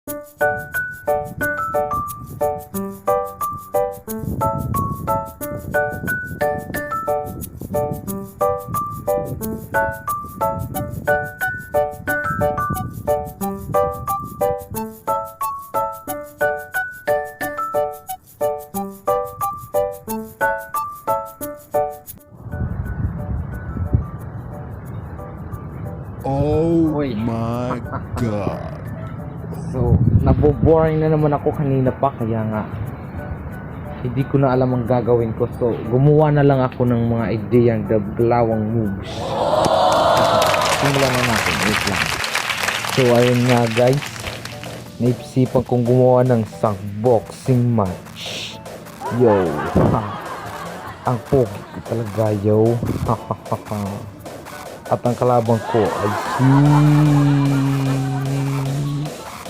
Oh Uy. my God. So, naboboring na naman ako kanina pa, kaya nga hindi ko na alam ang gagawin ko. So, gumawa na lang ako ng mga ideyang gaglawang moves. Simulan na natin, wait lang. So, ayun nga guys, naisipan kong gumawa ng isang boxing match. Yo, ang pogi ko talaga, yo. At ang kalabang ko ay si...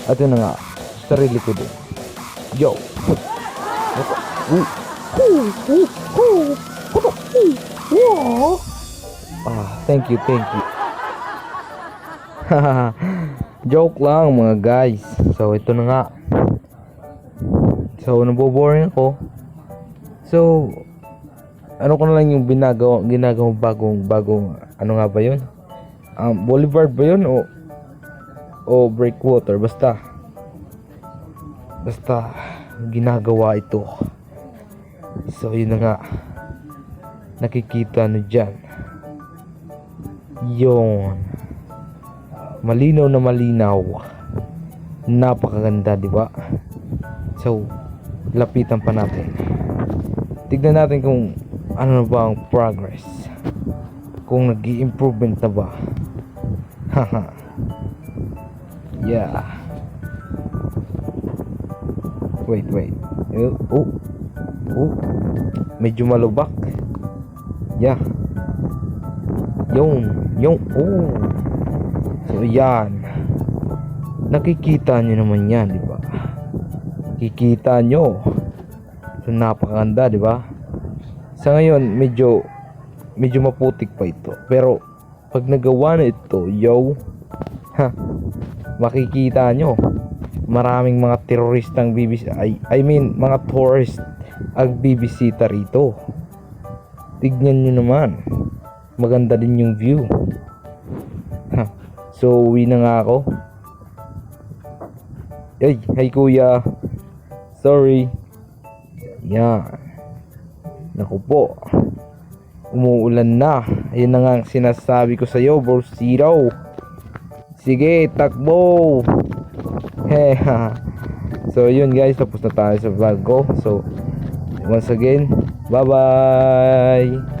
At yun na nga, sarili ko din. Yo! Thank you. Joke lang mga guys. So ito na nga. So naboboring ako. So ano ko na lang yung ginagawa bagong ano nga ba yun? Boulevard ba yun o breakwater, basta ginagawa ito. So yun na nga, nakikita nyo dyan, yun, malinaw na malinaw, napakaganda, di ba? So lapitan pa natin, tignan natin kung ano na ba ang progress, kung nag-i-improvement na ba. Haha. Yeah. Wait. Medyo malubak. Yeah. Yung. So yan. Nakikita nyo naman yan, di ba? Kikita nyo. So napakaganda, di ba? Sa ngayon medyo maputik pa ito, pero pag nagawa na ito, yo, makikita nyo maraming mga teroristang I mean mga tourist ang bibisita rito. Tignan nyo naman, maganda din yung view. So uwi na nga ako. Hey kuya, sorry. Yan. Naku po, umuulan na. Ayun na nga ang sinasabi ko sa'yo, bro zero. Sige, takbo. So yun guys, tapos na tayo sa vlog ko. So once again, bye bye.